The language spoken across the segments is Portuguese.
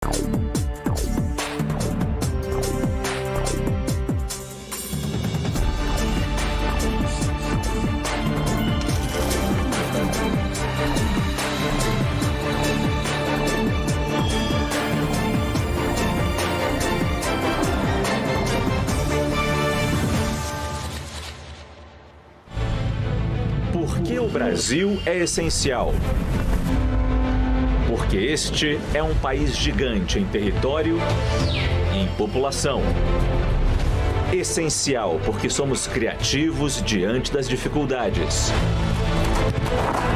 Por que o Brasil é essencial? Porque este é um país gigante em território e em população. Essencial porque somos criativos diante das dificuldades.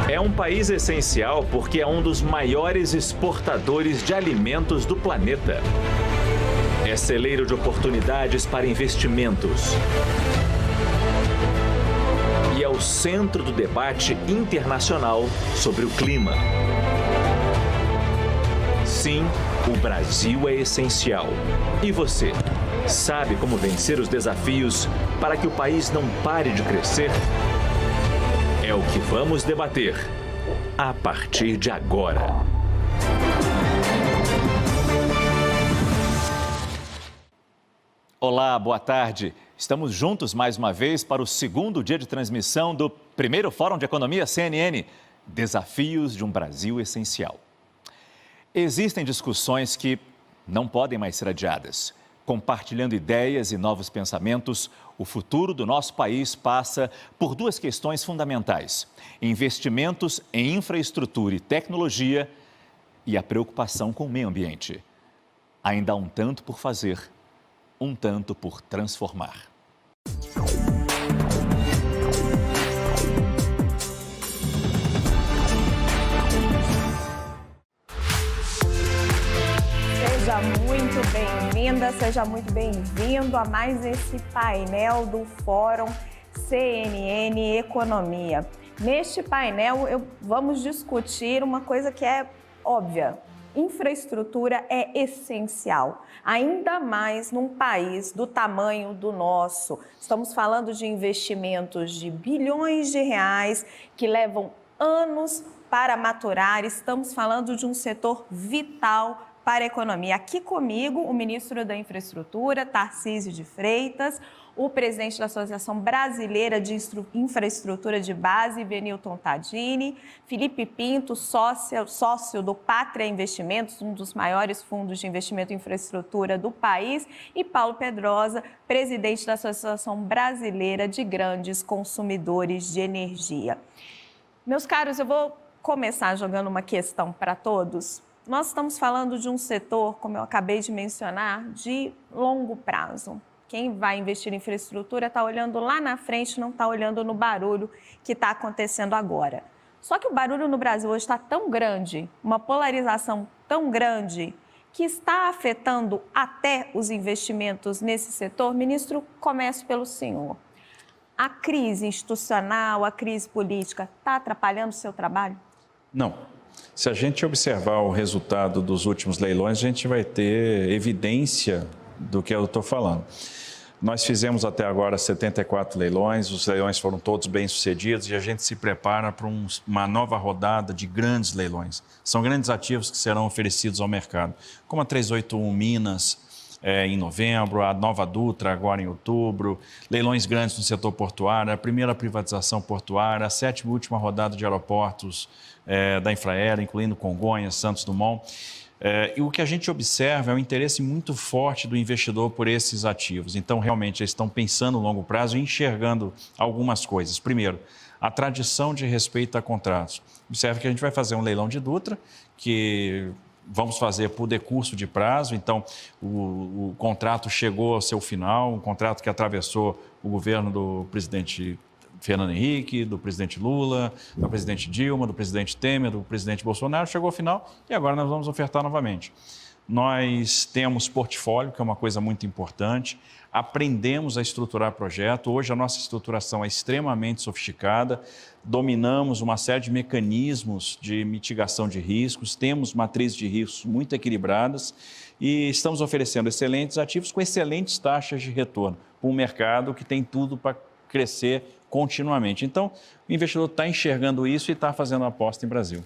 É um país essencial porque é um dos maiores exportadores de alimentos do planeta. É celeiro de oportunidades para investimentos. E é o centro do debate internacional sobre o clima. Sim, o Brasil é essencial. E você, sabe como vencer os desafios para que o país não pare de crescer? É o que vamos debater a partir de agora. Olá, boa tarde. Estamos juntos mais uma vez para o segundo dia de transmissão do primeiro Fórum de Economia CNN, Desafios de um Brasil Essencial. Existem discussões que não podem mais ser adiadas. Compartilhando ideias e novos pensamentos, o futuro do nosso país passa por duas questões fundamentais: investimentos em infraestrutura e tecnologia e a preocupação com o meio ambiente. Ainda há um tanto por fazer, um tanto por transformar. Seja muito bem-vinda, seja muito bem-vindo a mais esse painel do Fórum CNN Economia. Neste painel, vamos discutir uma coisa que é óbvia. Infraestrutura é essencial, ainda mais num país do tamanho do nosso. Estamos falando de investimentos de bilhões de reais que levam anos para maturar. Estamos falando de um setor vital para a economia. Aqui comigo, o ministro da Infraestrutura, Tarcísio de Freitas, o presidente da Associação Brasileira de Infraestrutura de Base, Benilton Tadini, Felipe Pinto, sócio do Pátria Investimentos, um dos maiores fundos de investimento em infraestrutura do país, e Paulo Pedrosa, presidente da Associação Brasileira de Grandes Consumidores de Energia. Meus caros, eu vou começar jogando uma questão para todos. Nós estamos falando de um setor, como eu acabei de mencionar, de longo prazo. Quem vai investir em infraestrutura está olhando lá na frente, não está olhando no barulho que está acontecendo agora. Só que o barulho no Brasil hoje está tão grande, uma polarização tão grande, que está afetando até os investimentos nesse setor. Ministro, começo pelo senhor. A crise institucional, a crise política, está atrapalhando o seu trabalho? Não. Se a gente observar o resultado dos últimos leilões, a gente vai ter evidência do que eu estou falando. Nós fizemos até agora 74 leilões, os leilões foram todos bem-sucedidos e a gente se prepara para uma nova rodada de grandes leilões. São grandes ativos que serão oferecidos ao mercado, como a 381 Minas em novembro, a Nova Dutra agora em outubro, leilões grandes no setor portuário, a primeira privatização portuária, a 7ª e última rodada de aeroportos da Infraero, incluindo Congonhas, Santos Dumont. E o que a gente observa é um interesse muito forte do investidor por esses ativos. Então, realmente, eles estão pensando no longo prazo e enxergando algumas coisas. Primeiro, a tradição de respeito a contratos. Observe que a gente vai fazer um leilão de Dutra, que vamos fazer por decurso de prazo. Então, o contrato chegou ao seu final, um contrato que atravessou o governo do presidente Fernando Henrique, do presidente Lula, da presidente Dilma, do presidente Temer, do presidente Bolsonaro, chegou ao final e agora nós vamos ofertar novamente. Nós temos portfólio, que é uma coisa muito importante, aprendemos a estruturar projeto, hoje a nossa estruturação é extremamente sofisticada, dominamos uma série de mecanismos de mitigação de riscos, temos matrizes de riscos muito equilibradas e estamos oferecendo excelentes ativos com excelentes taxas de retorno para um mercado que tem tudo para crescer continuamente. Então, o investidor está enxergando isso e está fazendo aposta em Brasil.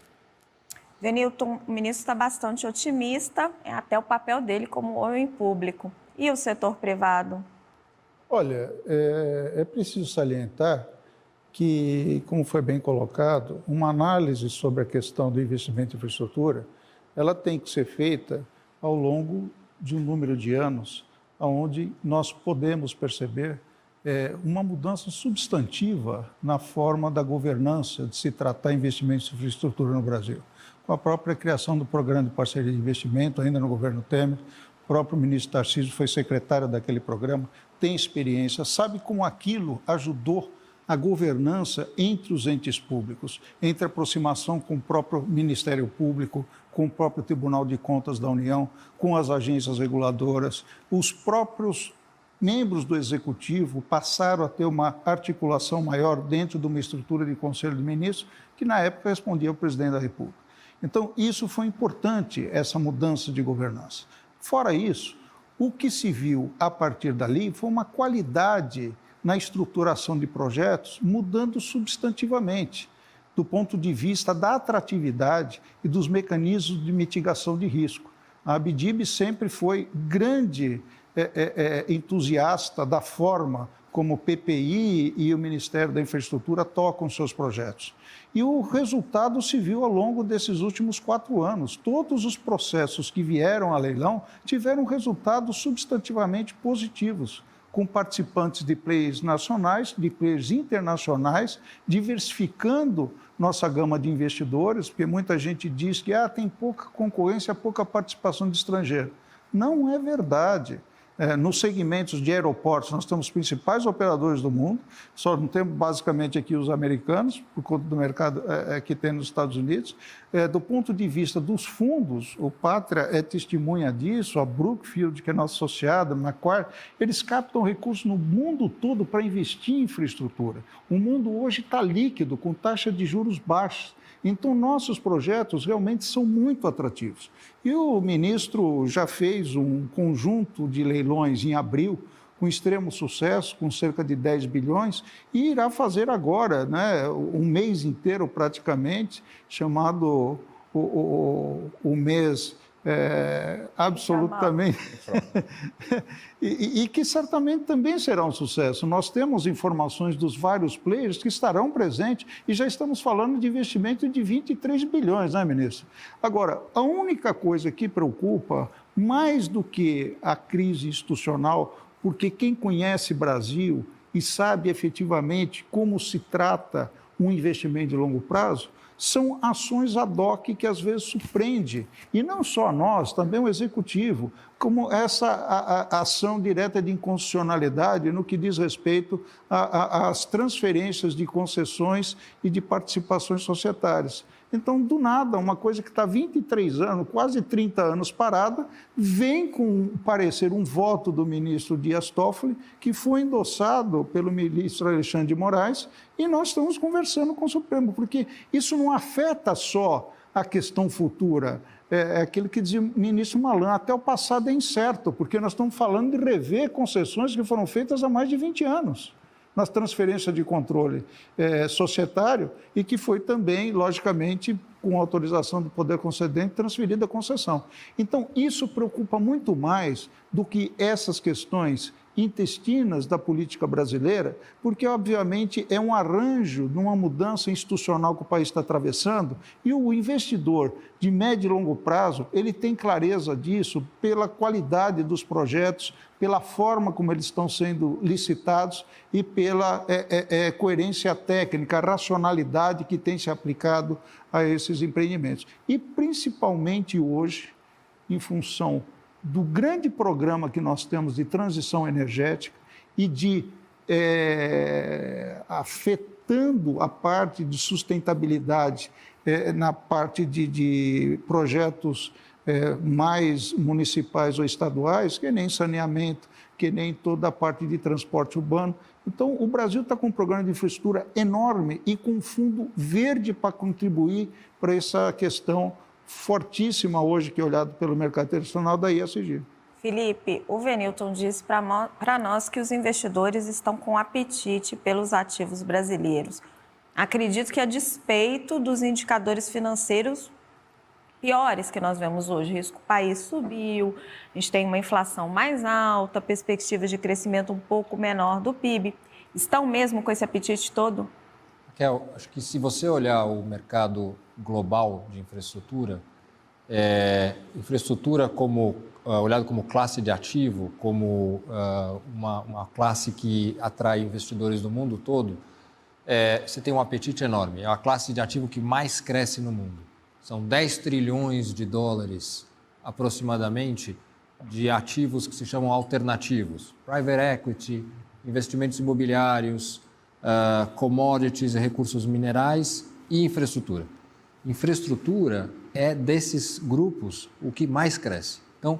Venilton, o ministro está bastante otimista, é até o papel dele como homem público. E o setor privado? Olha, é preciso salientar que, como foi bem colocado, uma análise sobre a questão do investimento em infraestrutura, ela tem que ser feita ao longo de um número de anos, onde nós podemos perceber uma mudança substantiva na forma da governança de se tratar investimentos em infraestrutura no Brasil. Com a própria criação do Programa de Parceria de Investimento, ainda no governo Temer, o próprio ministro Tarcísio foi secretário daquele programa, tem experiência, sabe como aquilo ajudou a governança entre os entes públicos, entre a aproximação com o próprio Ministério Público, com o próprio Tribunal de Contas da União, com as agências reguladoras. Os próprios membros do Executivo passaram a ter uma articulação maior dentro de uma estrutura de Conselho de Ministros, que na época respondia ao Presidente da República. Então, isso foi importante, essa mudança de governança. Fora isso, o que se viu a partir dali foi uma qualidade na estruturação de projetos, mudando substantivamente, do ponto de vista da atratividade e dos mecanismos de mitigação de risco. A Abdib sempre foi grande entusiasta da forma como o PPI e o Ministério da Infraestrutura tocam seus projetos. E o resultado se viu ao longo desses últimos 4 anos. Todos os processos que vieram a leilão tiveram resultados substantivamente positivos, com participantes de players nacionais, de players internacionais, diversificando nossa gama de investidores, porque muita gente diz que tem pouca concorrência, pouca participação de estrangeiro. Não é verdade. Nos segmentos de aeroportos, nós temos os principais operadores do mundo, só não temos basicamente aqui os americanos, por conta do mercado que tem nos Estados Unidos. Do ponto de vista dos fundos, o Pátria é testemunha disso, a Brookfield, que é nossa associada, a Macquarie, eles captam recursos no mundo todo para investir em infraestrutura. O mundo hoje está líquido, com taxa de juros baixas. Então, nossos projetos realmente são muito atrativos. E o ministro já fez um conjunto de leilões em abril, com extremo sucesso, com cerca de 10 bilhões, e irá fazer agora, um mês inteiro praticamente, chamado o mês absolutamente... e que certamente também será um sucesso. Nós temos informações dos vários players que estarão presentes e já estamos falando de investimento de 23 bilhões, ministro? Agora, a única coisa que preocupa, mais do que a crise institucional, porque quem conhece Brasil e sabe efetivamente como se trata um investimento de longo prazo, são ações ad hoc que às vezes surpreende, e não só nós, também o Executivo, como essa ação direta de inconstitucionalidade no que diz respeito às transferências de concessões e de participações societárias. Então, do nada, uma coisa que está 23 anos, quase 30 anos parada, vem com parecer um voto do ministro Dias Toffoli, que foi endossado pelo ministro Alexandre de Moraes, e nós estamos conversando com o Supremo, porque isso não afeta só a questão futura. É aquilo que dizia o ministro Malan, até o passado é incerto, porque nós estamos falando de rever concessões que foram feitas há mais de 20 anos. Nas transferências de controle societário e que foi também, logicamente, com autorização do poder concedente, transferida a concessão. Então, isso preocupa muito mais do que essas questões intestinas da política brasileira, porque, obviamente, é um arranjo numa mudança institucional que o país está atravessando, e o investidor de médio e longo prazo, ele tem clareza disso pela qualidade dos projetos, pela forma como eles estão sendo licitados e pela coerência técnica, a racionalidade que tem se aplicado a esses empreendimentos. E, principalmente hoje, em função do grande programa que nós temos de transição energética e de afetando a parte de sustentabilidade na parte de projetos mais municipais ou estaduais, que nem saneamento, que nem toda a parte de transporte urbano. Então, o Brasil está com um programa de infraestrutura enorme e com um fundo verde para contribuir para essa questão fortíssima hoje, que é olhado pelo mercado internacional da ESG. Felipe, o Venilton disse para nós que os investidores estão com apetite pelos ativos brasileiros. Acredito que, a despeito dos indicadores financeiros, piores que nós vemos hoje. O risco do país subiu, a gente tem uma inflação mais alta, perspectivas de crescimento um pouco menor do PIB. Estão mesmo com esse apetite todo? Raquel, acho que se você olhar o mercado global de infraestrutura, infraestrutura olhado como classe de ativo, como uma classe que atrai investidores do mundo todo, você tem um apetite enorme. É a classe de ativo que mais cresce no mundo. São 10 trilhões de dólares, aproximadamente, de ativos que se chamam alternativos. Private equity, investimentos imobiliários, commodities e recursos minerais e infraestrutura. Infraestrutura é desses grupos o que mais cresce. Então,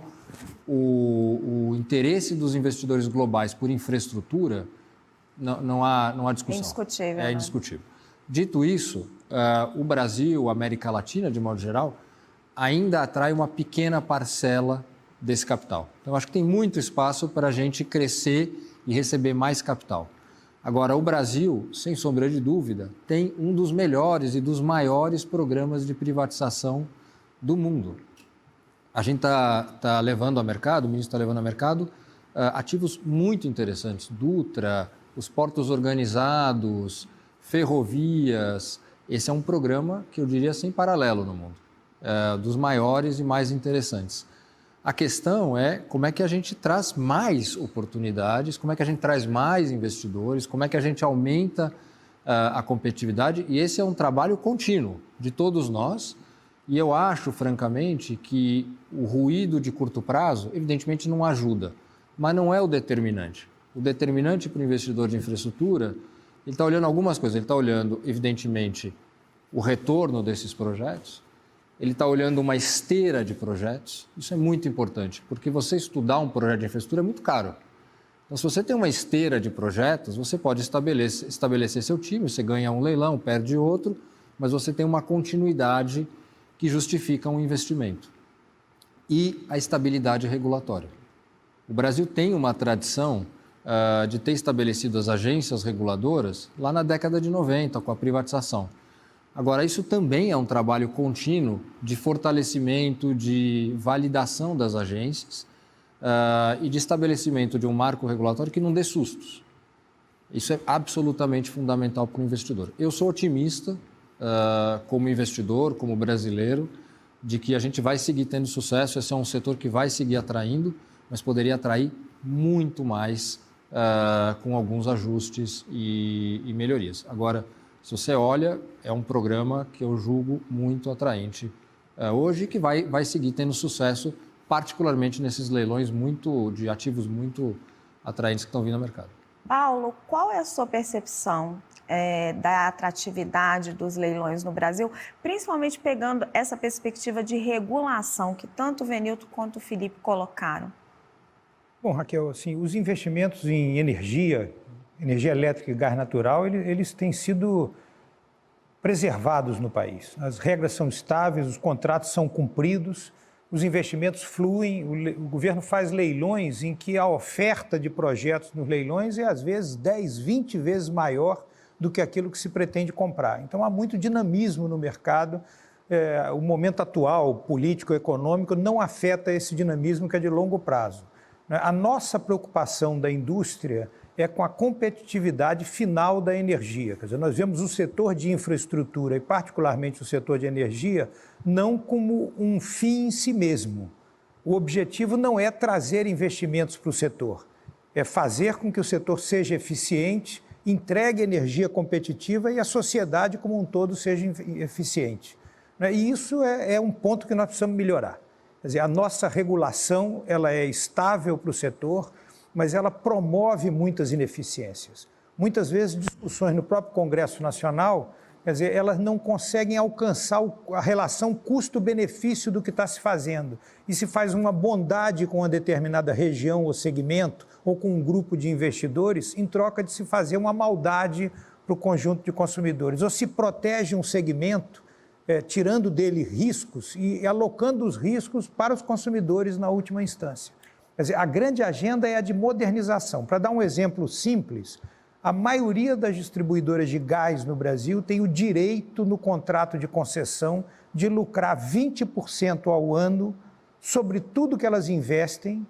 o interesse dos investidores globais por infraestrutura não há discussão. É indiscutível. É indiscutível. Dito isso, o Brasil, a América Latina, de modo geral, ainda atrai uma pequena parcela desse capital. Então, acho que tem muito espaço para a gente crescer e receber mais capital. Agora, o Brasil, sem sombra de dúvida, tem um dos melhores e dos maiores programas de privatização do mundo. A gente está levando ao mercado, o ministro está levando ao mercado, ativos muito interessantes. Dutra, os portos organizados, ferrovias. Esse é um programa que eu diria sem paralelo no mundo, dos maiores e mais interessantes. A questão é como é que a gente traz mais oportunidades, como é que a gente traz mais investidores, como é que a gente aumenta a competitividade, e esse é um trabalho contínuo de todos nós, e eu acho, francamente, que o ruído de curto prazo, evidentemente, não ajuda, mas não é o determinante. O determinante para o investidor de infraestrutura, ele está olhando algumas coisas, ele está olhando, evidentemente, o retorno desses projetos, ele está olhando uma esteira de projetos. Isso é muito importante, porque você estudar um projeto de infraestrutura é muito caro. Então, se você tem uma esteira de projetos, você pode estabelecer seu time, você ganha um leilão, perde outro, mas você tem uma continuidade que justifica um investimento. E a estabilidade regulatória. O Brasil tem uma tradição de ter estabelecido as agências reguladoras lá na década de 90, com a privatização. Agora, isso também é um trabalho contínuo de fortalecimento, de validação das agências e de estabelecimento de um marco regulatório que não dê sustos. Isso é absolutamente fundamental para o investidor. Eu sou otimista, como investidor, como brasileiro, de que a gente vai seguir tendo sucesso. Esse é um setor que vai seguir atraindo, mas poderia atrair muito mais com alguns ajustes e melhorias. Agora, se você olha, é um programa que eu julgo muito atraente hoje e que vai seguir tendo sucesso, particularmente nesses leilões de ativos muito atraentes que estão vindo ao mercado. Paulo, qual é a sua percepção da atratividade dos leilões no Brasil, principalmente pegando essa perspectiva de regulação que tanto o Venilton quanto o Felipe colocaram? Bom, Raquel, assim, os investimentos em energia elétrica e gás natural, eles têm sido preservados no país. As regras são estáveis, os contratos são cumpridos, os investimentos fluem, o governo faz leilões em que a oferta de projetos nos leilões é, às vezes, 10, 20 vezes maior do que aquilo que se pretende comprar. Então, há muito dinamismo no mercado. O momento atual, político, econômico, não afeta esse dinamismo que é de longo prazo. A nossa preocupação da indústria é com a competitividade final da energia. Quer dizer, nós vemos o setor de infraestrutura e particularmente o setor de energia não como um fim em si mesmo. O objetivo não é trazer investimentos para o setor, é fazer com que o setor seja eficiente, entregue energia competitiva e a sociedade como um todo seja eficiente. E isso é um ponto que nós precisamos melhorar. Quer dizer, a nossa regulação ela é estável para o setor, mas ela promove muitas ineficiências. Muitas vezes, discussões no próprio Congresso Nacional, quer dizer, elas não conseguem alcançar a relação custo-benefício do que está se fazendo. E se faz uma bondade com uma determinada região ou segmento, ou com um grupo de investidores, em troca de se fazer uma maldade para o conjunto de consumidores. Ou se protege um segmento, tirando dele riscos e alocando os riscos para os consumidores na última instância. Quer dizer, a grande agenda é a de modernização. Para dar um exemplo simples, a maioria das distribuidoras de gás no Brasil tem o direito no contrato de concessão de lucrar 20% ao ano sobre tudo que elas investem,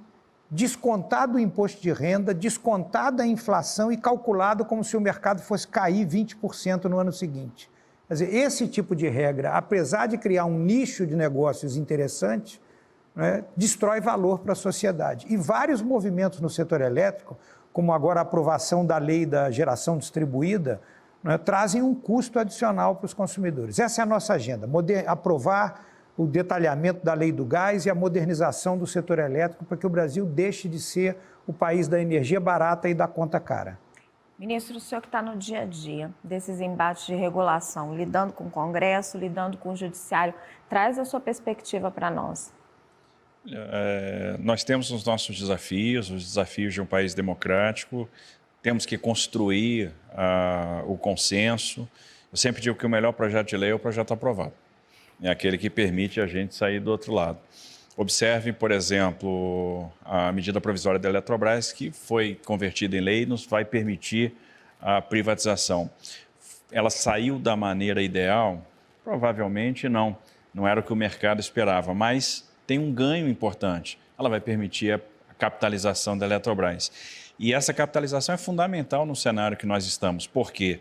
descontado o imposto de renda, descontada a inflação e calculado como se o mercado fosse cair 20% no ano seguinte. Quer dizer, esse tipo de regra, apesar de criar um nicho de negócios interessante, né, destrói valor para a sociedade. E vários movimentos no setor elétrico, como agora a aprovação da lei da geração distribuída, né, trazem um custo adicional para os consumidores. Essa é a nossa agenda, aprovar o detalhamento da lei do gás e a modernização do setor elétrico para que o Brasil deixe de ser o país da energia barata e da conta cara. Ministro, o senhor que está no dia a dia desses embates de regulação, lidando com o Congresso, lidando com o Judiciário, traz a sua perspectiva para nós. Nós temos os nossos desafios, os desafios de um país democrático, temos que construir o consenso. Eu sempre digo que o melhor projeto de lei é o projeto aprovado, é aquele que permite a gente sair do outro lado. Observe, por exemplo, a medida provisória da Eletrobras, que foi convertida em lei e nos vai permitir a privatização. Ela saiu da maneira ideal? Provavelmente não. Não era o que o mercado esperava, mas tem um ganho importante. Ela vai permitir a capitalização da Eletrobras. E essa capitalização é fundamental no cenário que nós estamos. Por quê?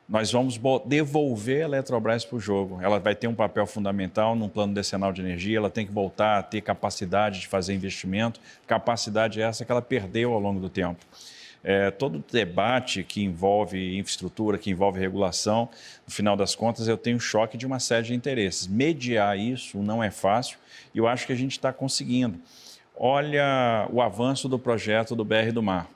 Nós vamos devolver a Eletrobras para o jogo. Ela vai ter um papel fundamental num plano decenal de energia, ela tem que voltar a ter capacidade de fazer investimento, capacidade essa que ela perdeu ao longo do tempo. Todo debate que envolve infraestrutura, que envolve regulação, no final das contas eu tenho choque de uma série de interesses. Mediar isso não é fácil e eu acho que a gente está conseguindo. Olha o avanço do projeto do BR do Mar.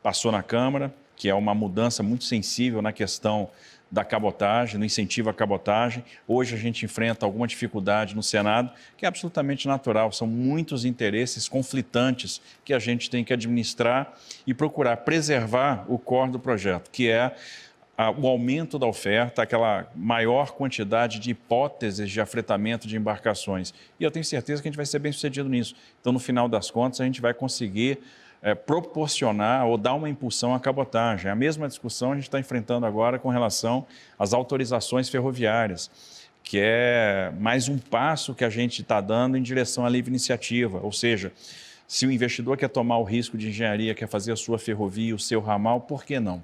Passou na Câmara, que é uma mudança muito sensível na questão da cabotagem, no incentivo à cabotagem. Hoje a gente enfrenta alguma dificuldade no Senado, que é absolutamente natural. São muitos interesses conflitantes que a gente tem que administrar e procurar preservar o core do projeto, que é o aumento da oferta, aquela maior quantidade de hipóteses de afretamento de embarcações. E eu tenho certeza que a gente vai ser bem sucedido nisso. Então, no final das contas, a gente vai conseguir proporcionar ou dar uma impulsão à cabotagem. A mesma discussão a gente está enfrentando agora com relação às autorizações ferroviárias, que é mais um passo que a gente está dando em direção à livre iniciativa, ou seja, se o investidor quer tomar o risco de engenharia, quer fazer a sua ferrovia, o seu ramal, por que não?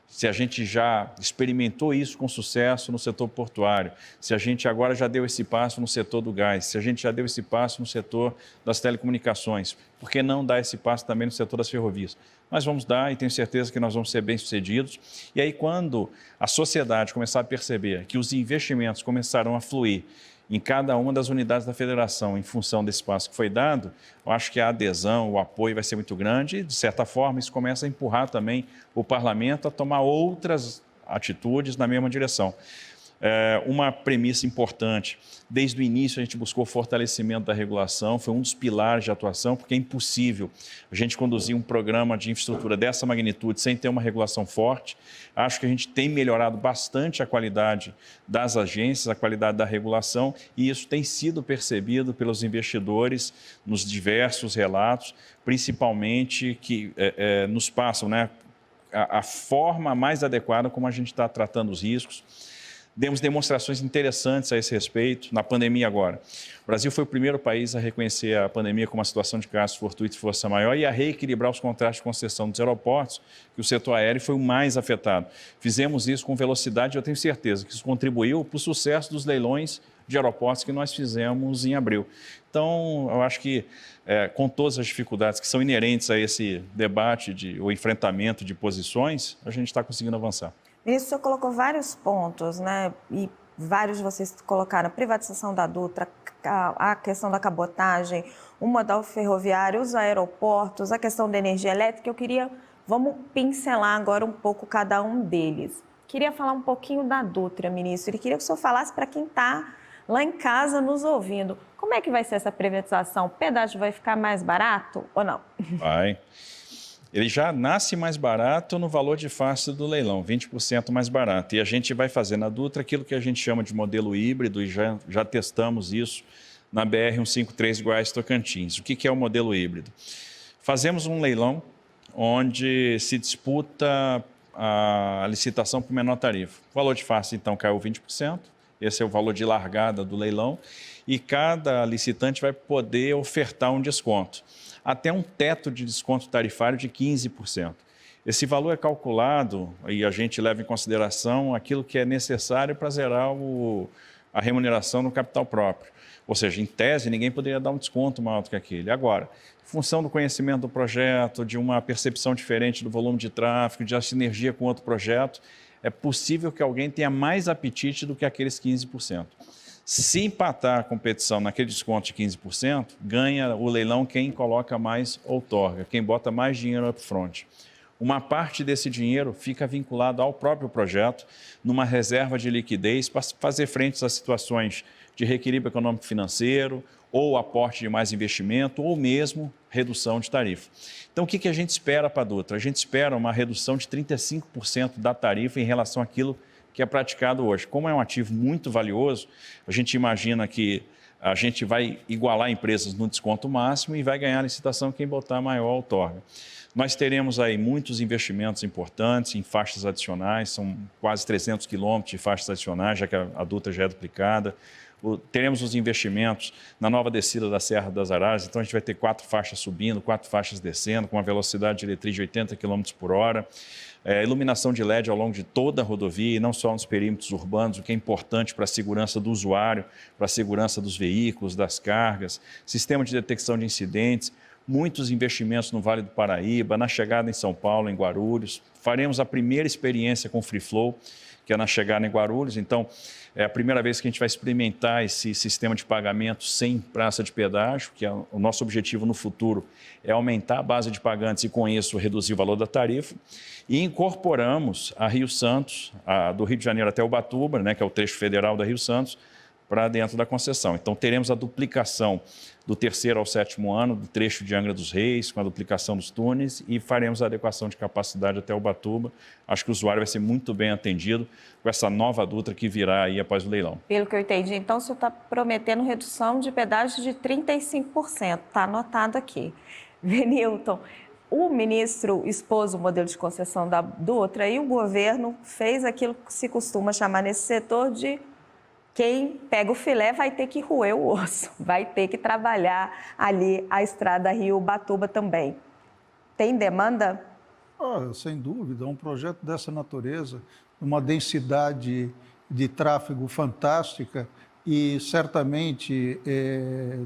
Se a gente já experimentou isso com sucesso no setor portuário, se a gente agora já deu esse passo no setor do gás, se a gente já deu esse passo no setor das telecomunicações, por que não dar esse passo também no setor das ferrovias? Nós vamos dar e tenho certeza que nós vamos ser bem-sucedidos. E aí, quando a sociedade começar a perceber que os investimentos começarão a fluir em cada uma das unidades da federação, em função desse passo que foi dado, eu acho que a adesão, o apoio vai ser muito grande e, de certa forma, isso começa a empurrar também o parlamento a tomar outras atitudes na mesma direção. Uma premissa importante, desde o início a gente buscou o fortalecimento da regulação, foi um dos pilares de atuação, porque é impossível a gente conduzir um programa de infraestrutura dessa magnitude sem ter uma regulação forte. Acho que a gente tem melhorado bastante a qualidade das agências, a qualidade da regulação, e isso tem sido percebido pelos investidores nos diversos relatos, principalmente que nos passam, né, a forma mais adequada como a gente está tratando os riscos. Demos demonstrações interessantes a esse respeito na pandemia agora. O Brasil foi o primeiro país a reconhecer a pandemia como uma situação de gastos fortuitos e força maior e a reequilibrar os contratos de concessão dos aeroportos, que o setor aéreo foi o mais afetado. Fizemos isso com velocidade e eu tenho certeza que isso contribuiu para o sucesso dos leilões de aeroportos que nós fizemos em abril. Então, eu acho que com todas as dificuldades que são inerentes a esse debate, o enfrentamento de posições, a gente está conseguindo avançar. Ministro, o senhor colocou vários pontos, né? E vários de vocês colocaram a privatização da Dutra, a questão da cabotagem, o modal ferroviário, os aeroportos, a questão da energia elétrica. Vamos pincelar agora um pouco cada um deles. Queria falar um pouquinho da Dutra, ministro. Queria que o senhor falasse para quem está lá em casa nos ouvindo. Como é que vai ser essa privatização? O pedágio vai ficar mais barato ou não? Vai. Ele já nasce mais barato no valor de face do leilão, 20% mais barato. E a gente vai fazer na Dutra aquilo que a gente chama de modelo híbrido, e já testamos isso na BR-153 Goiás-Tocantins. O que é o modelo híbrido? Fazemos um leilão onde se disputa a licitação por menor tarifa. O valor de face, então, caiu 20%, esse é o valor de largada do leilão, e cada licitante vai poder ofertar um desconto, até um teto de desconto tarifário de 15%. Esse valor é calculado e a gente leva em consideração aquilo que é necessário para zerar a remuneração no capital próprio. Ou seja, em tese, ninguém poderia dar um desconto maior do que aquele. Agora, em função do conhecimento do projeto, de uma percepção diferente do volume de tráfego, de a sinergia com outro projeto, é possível que alguém tenha mais apetite do que aqueles 15%. Se empatar a competição naquele desconto de 15%, ganha o leilão quem coloca mais outorga, quem bota mais dinheiro upfront. Uma parte desse dinheiro fica vinculado ao próprio projeto, numa reserva de liquidez para fazer frente às situações de reequilíbrio econômico-financeiro, ou aporte de mais investimento, ou mesmo redução de tarifa. Então, o que a gente espera para a Dutra? A gente espera uma redução de 35% da tarifa em relação àquilo que é praticado hoje. Como é um ativo muito valioso, a gente imagina que a gente vai igualar empresas no desconto máximo e vai ganhar a licitação quem botar maior outorga. Nós teremos aí muitos investimentos importantes em faixas adicionais, são quase 300 quilômetros de faixas adicionais, já que a Dutra já é duplicada. Teremos os investimentos na nova descida da Serra das Araras, então a gente vai ter 4 faixas subindo, 4 faixas descendo, com uma velocidade diretriz de 80 km por hora. Iluminação de LED ao longo de toda a rodovia, e não só nos perímetros urbanos, o que é importante para a segurança do usuário, para a segurança dos veículos, das cargas, sistema de detecção de incidentes, muitos investimentos no Vale do Paraíba, na chegada em São Paulo, em Guarulhos. Faremos a primeira experiência com Free Flow, que é na chegada em Guarulhos. Então, é a primeira vez que a gente vai experimentar esse sistema de pagamento sem praça de pedágio, que é o nosso objetivo no futuro é aumentar a base de pagantes e, com isso, reduzir o valor da tarifa. E incorporamos a Rio Santos, do Rio de Janeiro até Ubatuba, né, que é o trecho federal da Rio Santos, para dentro da concessão. Então, teremos a duplicação do 3º ao 7º ano do trecho de Angra dos Reis, com a duplicação dos túneis, e faremos a adequação de capacidade até Ubatuba. Acho que o usuário vai ser muito bem atendido com essa nova Dutra que virá aí após o leilão. Pelo que eu entendi, então o senhor está prometendo redução de pedágio de 35%, está anotado aqui. Venilton, o ministro expôs o modelo de concessão da Dutra e o governo fez aquilo que se costuma chamar nesse setor de quem pega o filé vai ter que roer o osso, vai ter que trabalhar ali a estrada Rio-Ubatuba também. Tem demanda? Sem dúvida, um projeto dessa natureza, uma densidade de tráfego fantástica e certamente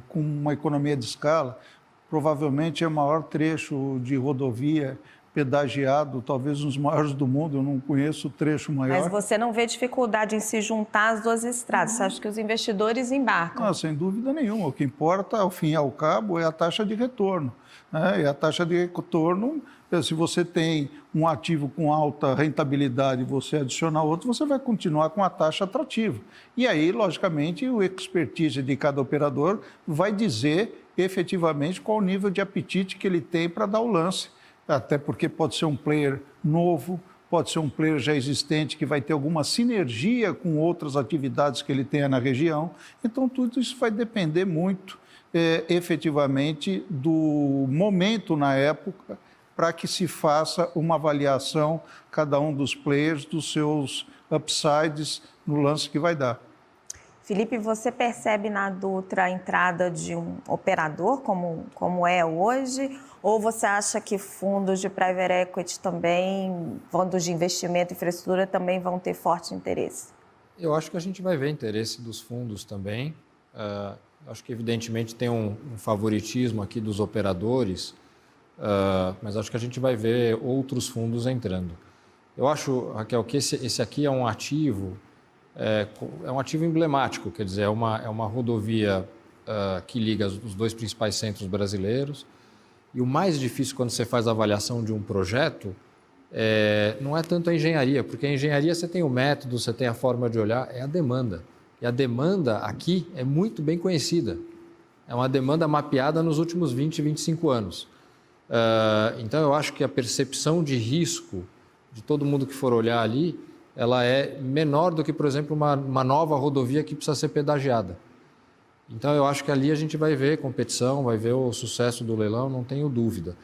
com uma economia de escala, provavelmente é o maior trecho de rodovia pedagiado, talvez um dos maiores do mundo, eu não conheço o trecho maior. Mas você não vê dificuldade em se juntar as duas estradas, você acha que os investidores embarcam? Não, sem dúvida nenhuma, o que importa, ao fim e ao cabo, é a taxa de retorno. Né? E a taxa de retorno, se você tem um ativo com alta rentabilidade e você adicionar outro, você vai continuar com a taxa atrativa. E aí, logicamente, o expertise de cada operador vai dizer efetivamente qual o nível de apetite que ele tem para dar o lance. Até porque pode ser um player novo, pode ser um player já existente que vai ter alguma sinergia com outras atividades que ele tenha na região. Então, tudo isso vai depender muito, efetivamente, do momento na época para que se faça uma avaliação, cada um dos players, dos seus upsides no lance que vai dar. Felipe, você percebe na Dutra a entrada de um operador, como é hoje? Ou você acha que fundos de private equity também, fundos de investimento e infraestrutura também vão ter forte interesse? Eu acho que a gente vai ver interesse dos fundos também. Acho que, evidentemente, tem um favoritismo aqui dos operadores, mas acho que a gente vai ver outros fundos entrando. Eu acho, Raquel, que esse aqui é um ativo... É um ativo emblemático, quer dizer, é uma rodovia que liga os 2 principais centros brasileiros. E o mais difícil quando você faz a avaliação de um projeto não é tanto a engenharia, porque a engenharia você tem o método, você tem a forma de olhar, é a demanda. E a demanda aqui é muito bem conhecida. É uma demanda mapeada nos últimos 20, 25 anos. Então, eu acho que a percepção de risco de todo mundo que for olhar ali, ela é menor do que, por exemplo, uma nova rodovia que precisa ser pedagiada. Então, eu acho que ali a gente vai ver competição, vai ver o sucesso do leilão, não tenho dúvida.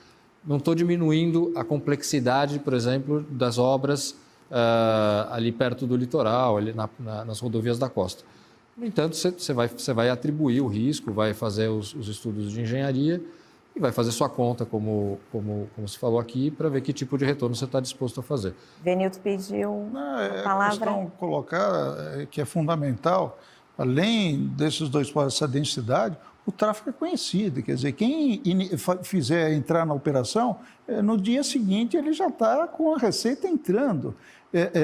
Não estou diminuindo a complexidade, por exemplo, das obras ali perto do litoral, ali nas rodovias da costa. No entanto, você vai atribuir o risco, vai fazer os estudos de engenharia e vai fazer sua conta, como se falou aqui, para ver que tipo de retorno você está disposto a fazer. Venilton pediu a palavra. A questão colocar que é fundamental, além desses dois pontos, essa densidade, o tráfego é conhecido. Quer dizer, quem fizer entrar na operação, no dia seguinte ele já está com a receita entrando.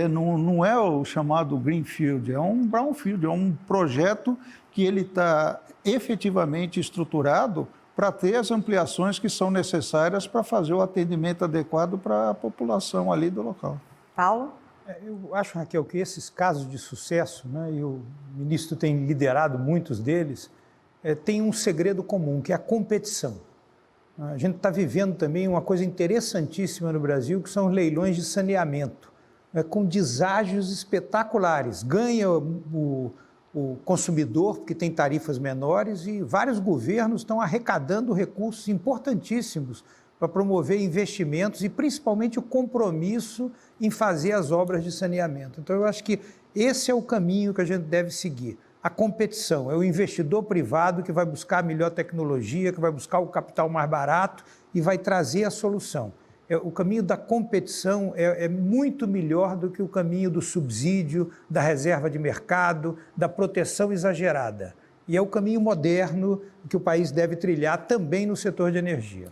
Não é o chamado greenfield, é um brownfield, é um projeto que ele está efetivamente estruturado para ter as ampliações que são necessárias para fazer o atendimento adequado para a população ali do local. Paulo? Eu acho, Raquel, que esses casos de sucesso, né, e o ministro tem liderado muitos deles, tem um segredo comum, que é a competição. A gente está vivendo também uma coisa interessantíssima no Brasil, que são os leilões de saneamento, com deságios espetaculares. Ganha o consumidor, porque tem tarifas menores, e vários governos estão arrecadando recursos importantíssimos para promover investimentos e principalmente o compromisso em fazer as obras de saneamento. Então, eu acho que esse é o caminho que a gente deve seguir. A competição, é o investidor privado que vai buscar a melhor tecnologia, que vai buscar o capital mais barato e vai trazer a solução. O caminho da competição é muito melhor do que o caminho do subsídio, da reserva de mercado, da proteção exagerada. E é o caminho moderno que o país deve trilhar também no setor de energia.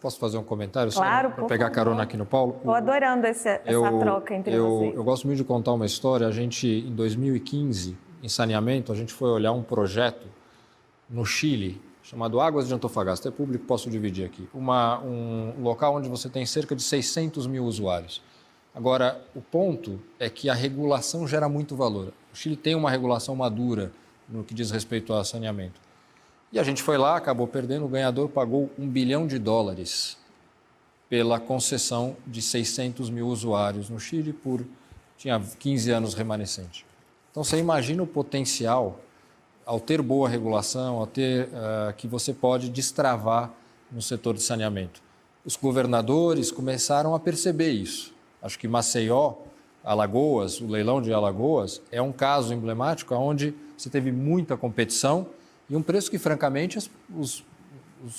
Posso fazer um comentário? Claro, para pegar carona aqui no Paulo? Estou adorando essa troca entre vocês. Eu gosto muito de contar uma história. A gente, em 2015, em saneamento, a gente foi olhar um projeto no Chile, chamado Águas de Antofagasta. É público, posso dividir aqui. Um local onde você tem cerca de 600 mil usuários. Agora, o ponto é que a regulação gera muito valor. O Chile tem uma regulação madura no que diz respeito a saneamento. E a gente foi lá, acabou perdendo, o ganhador pagou $1 bilhão pela concessão de 600 mil usuários no Chile tinha 15 anos remanescente. Então, você imagina o potencial, ao ter boa regulação, ao ter que você pode destravar no setor de saneamento. Os governadores começaram a perceber isso. Acho que Maceió, Alagoas, o leilão de Alagoas, é um caso emblemático onde você teve muita competição e um preço que, francamente, os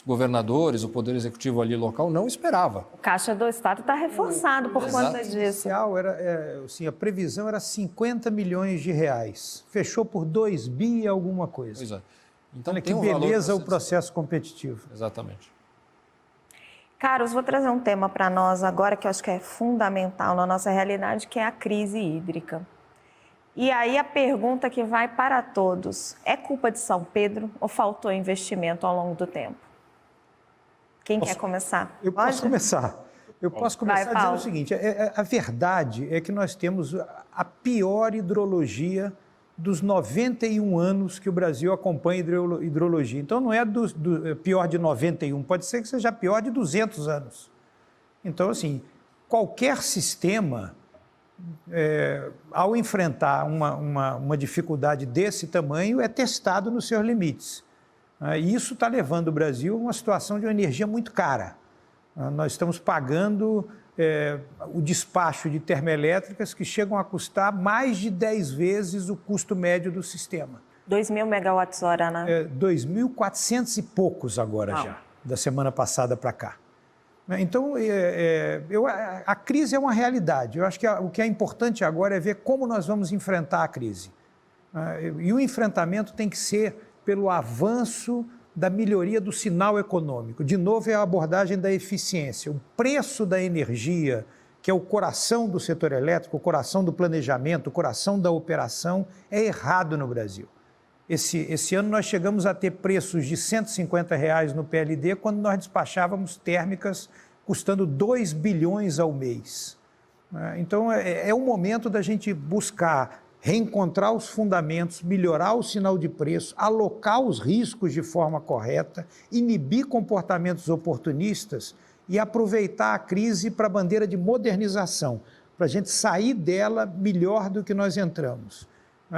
governadores, o Poder Executivo ali local não esperava. O Caixa do Estado está reforçado por conta disso. A previsão era 50 milhões de reais. Fechou por 2 bi e alguma coisa. Pois é. Então, olha que beleza o processo competitivo. Exatamente. Carlos, vou trazer um tema para nós agora que eu acho que é fundamental na nossa realidade, que é a crise hídrica. E aí a pergunta que vai para todos, é culpa de São Pedro ou faltou investimento ao longo do tempo? Quem quer começar? Eu posso começar. Eu posso começar dizendo o seguinte, a verdade é que nós temos a pior hidrologia dos 91 anos que o Brasil acompanha hidrologia. Então, não é pior de 91, pode ser que seja pior de 200 anos. Então, assim, qualquer sistema, ao enfrentar uma dificuldade desse tamanho, é testado nos seus limites. E isso está levando o Brasil a uma situação de uma energia muito cara. Nós estamos pagando o despacho de termoelétricas que chegam a custar mais de 10 vezes o custo médio do sistema. 2.000 megawatts-hora, né? 2.400 e poucos agora já, da semana passada para cá. Então, a crise é uma realidade. Eu acho que o que é importante agora é ver como nós vamos enfrentar a crise. E o enfrentamento tem que ser pelo avanço da melhoria do sinal econômico. De novo, é a abordagem da eficiência. O preço da energia, que é o coração do setor elétrico, o coração do planejamento, o coração da operação, é errado no Brasil. Esse ano nós chegamos a ter preços de R$ 150 no PLD, quando nós despachávamos térmicas custando 2 bilhões ao mês. Então, é o momento da gente buscar reencontrar os fundamentos, melhorar o sinal de preço, alocar os riscos de forma correta, inibir comportamentos oportunistas e aproveitar a crise para a bandeira de modernização, para a gente sair dela melhor do que nós entramos.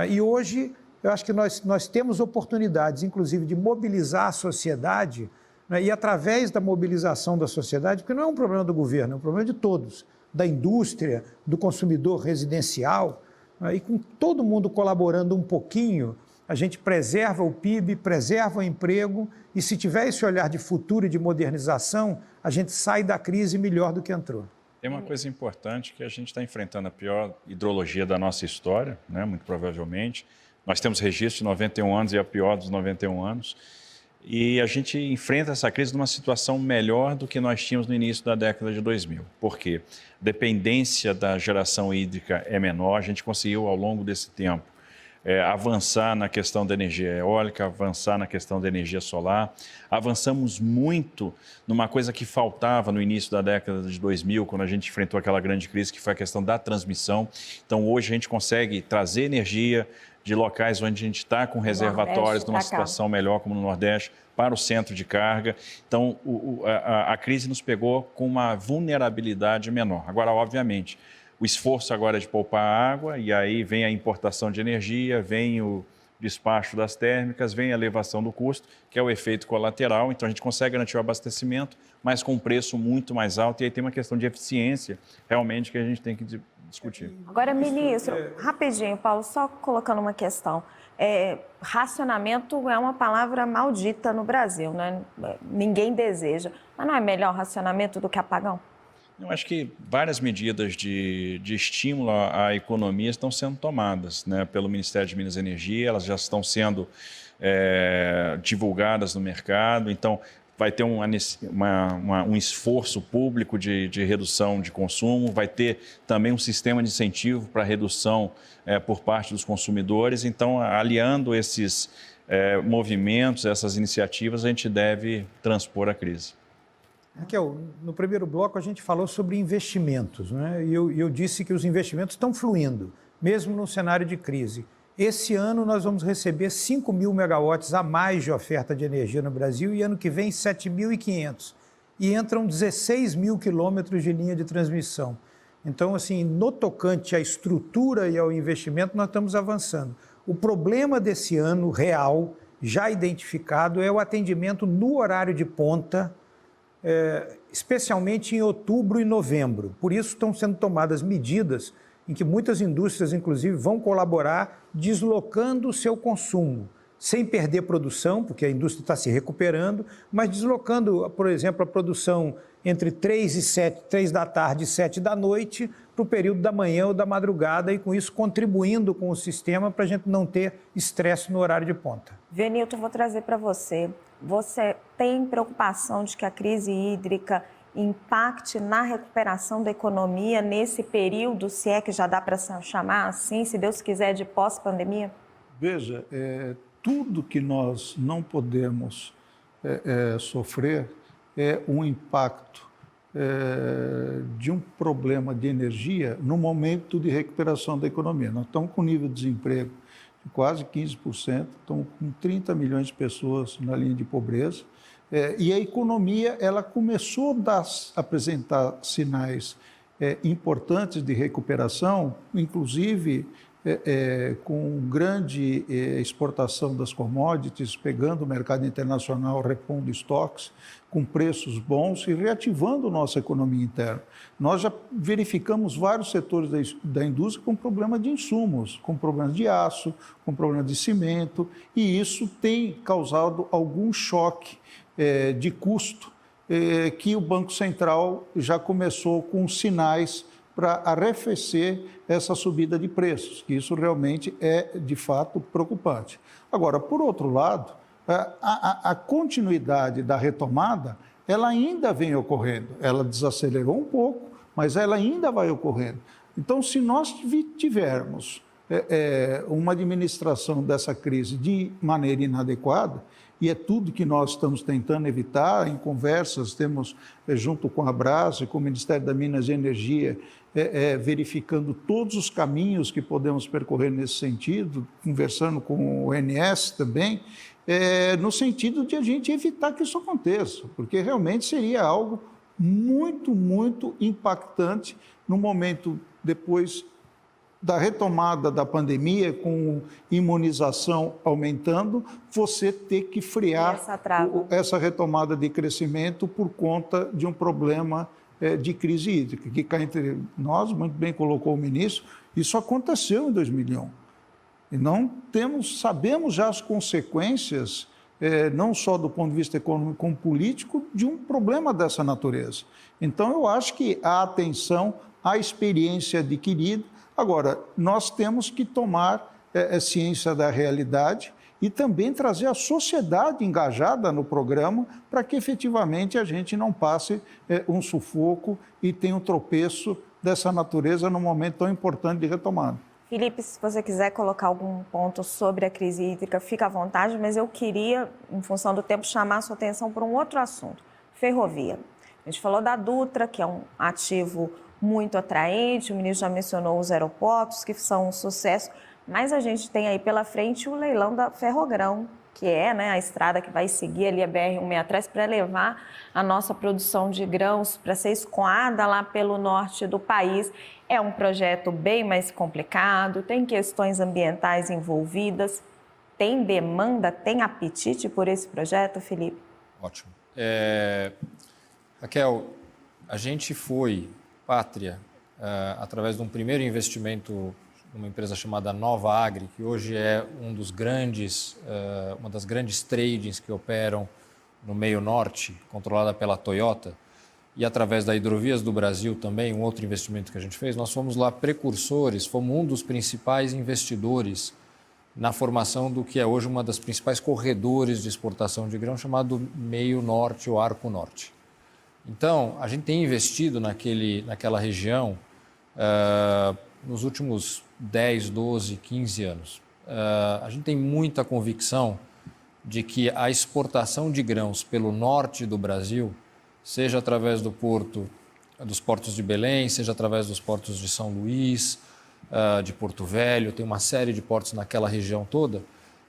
E hoje, eu acho que nós temos oportunidades, inclusive, de mobilizar a sociedade, e através da mobilização da sociedade, porque não é um problema do governo, é um problema de todos, da indústria, do consumidor residencial, e com todo mundo colaborando um pouquinho, a gente preserva o PIB, preserva o emprego e se tiver esse olhar de futuro e de modernização, a gente sai da crise melhor do que entrou. Tem uma coisa importante que a gente está enfrentando a pior hidrologia da nossa história, né, muito provavelmente. Nós temos registro de 91 anos e a pior dos 91 anos. E a gente enfrenta essa crise numa situação melhor do que nós tínhamos no início da década de 2000. Por quê? A dependência da geração hídrica é menor, a gente conseguiu ao longo desse tempo avançar na questão da energia eólica, avançar na questão da energia solar. Avançamos muito numa coisa que faltava no início da década de 2000, quando a gente enfrentou aquela grande crise, que foi a questão da transmissão. Então, hoje a gente consegue trazer energia de locais onde a gente está com reservatórios numa situação melhor, como no Nordeste, para o centro de carga. Então, a crise nos pegou com uma vulnerabilidade menor. Agora, obviamente, o esforço agora é de poupar água, e aí vem a importação de energia, vem o despacho das térmicas, vem a elevação do custo, que é o efeito colateral. Então, a gente consegue garantir o abastecimento, mas com um preço muito mais alto. E aí tem uma questão de eficiência, realmente, que a gente tem que discutir. Agora, ministro, rapidinho, Paulo, só colocando uma questão. Racionamento é uma palavra maldita no Brasil, né? Ninguém deseja. Mas não é melhor racionamento do que apagão? Eu acho que várias medidas de estímulo à economia estão sendo tomadas, né, pelo Ministério de Minas e Energia, elas já estão sendo divulgadas no mercado. Então, vai ter um esforço público de redução de consumo, vai ter também um sistema de incentivo para redução por parte dos consumidores. Então, aliando esses movimentos, essas iniciativas, a gente deve transpor a crise. Raquel, no primeiro bloco a gente falou sobre investimentos, né? E eu disse que os investimentos estão fluindo, mesmo no cenário de crise. Esse ano nós vamos receber 5.000 megawatts a mais de oferta de energia no Brasil e ano que vem 7.500. E entram 16.000 quilômetros de linha de transmissão. Então, assim, no tocante à estrutura e ao investimento, nós estamos avançando. O problema desse ano real, já identificado, é o atendimento no horário de ponta, especialmente em outubro e novembro. Por isso estão sendo tomadas medidas em que muitas indústrias, inclusive, vão colaborar deslocando o seu consumo, sem perder produção, porque a indústria está se recuperando, mas deslocando, por exemplo, a produção entre 3 da tarde e 7 da noite para o período da manhã ou da madrugada, e com isso contribuindo com o sistema para a gente não ter estresse no horário de ponta. Venilton, vou trazer para você. Você tem preocupação de que a crise hídrica impacte na recuperação da economia nesse período, se é que já dá para chamar assim, se Deus quiser, de pós-pandemia? Veja, tudo que nós não podemos sofrer é um impacto de um problema de energia no momento de recuperação da economia. Nós estamos com nível de desemprego de quase 15%, estamos com 30 milhões de pessoas na linha de pobreza, e a economia ela começou a apresentar sinais importantes de recuperação, inclusive com grande exportação das commodities, pegando o mercado internacional, repondo estoques, com preços bons e reativando nossa economia interna. Nós já verificamos vários setores da indústria com problema de insumos, com problemas de aço, com problema de cimento, e isso tem causado algum choque de custo que o Banco Central já começou com sinais para arrefecer essa subida de preços, que isso realmente é, de fato, preocupante. Agora, por outro lado, a continuidade da retomada, ela ainda vem ocorrendo. Ela desacelerou um pouco, mas ela ainda vai ocorrendo. Então, se nós tivermos uma administração dessa crise de maneira inadequada, e é tudo que nós estamos tentando evitar, em conversas, temos, junto com a Abrasa e com o Ministério da Minas e Energia, verificando todos os caminhos que podemos percorrer nesse sentido, conversando com o ONS também, no sentido de a gente evitar que isso aconteça, porque realmente seria algo muito, muito impactante no momento depois da retomada da pandemia, com imunização aumentando, você ter que frear essa retomada de crescimento por conta de um problema de crise hídrica, que cá entre nós, muito bem colocou o ministro, isso aconteceu em 2001. E sabemos já as consequências, não só do ponto de vista econômico como político, de um problema dessa natureza. Então, eu acho que a atenção, a experiência adquirida. Agora, nós temos que tomar ciência da realidade e também trazer a sociedade engajada no programa para que efetivamente a gente não passe um sufoco e tenha um tropeço dessa natureza num momento tão importante de retomada. Felipe, se você quiser colocar algum ponto sobre a crise hídrica, fica à vontade, mas eu queria, em função do tempo, chamar a sua atenção para um outro assunto, ferrovia. A gente falou da Dutra, que é um ativo muito atraente, o ministro já mencionou os aeroportos, que são um sucesso, mas a gente tem aí pela frente o leilão da Ferrogrão, que é, né, a estrada que vai seguir ali a BR-163 para levar a nossa produção de grãos para ser escoada lá pelo norte do país. É um projeto bem mais complicado, tem questões ambientais envolvidas. Tem demanda, tem apetite por esse projeto, Felipe? Ótimo. Raquel, a gente foi pátria através de um primeiro investimento numa empresa chamada Nova Agri, que hoje é uma das grandes tradings que operam no meio norte, controlada pela Toyota, e através da Hidrovias do Brasil também, um outro investimento que a gente fez, nós fomos lá precursores, fomos um dos principais investidores na formação do que é hoje uma das principais corredores de exportação de grão, chamado Meio Norte ou Arco Norte. Então, a gente tem investido naquela região nos últimos 10, 12, 15 anos. A gente tem muita convicção de que a exportação de grãos pelo norte do Brasil, seja através dos portos de Belém, seja através dos portos de São Luís, de Porto Velho, tem uma série de portos naquela região toda,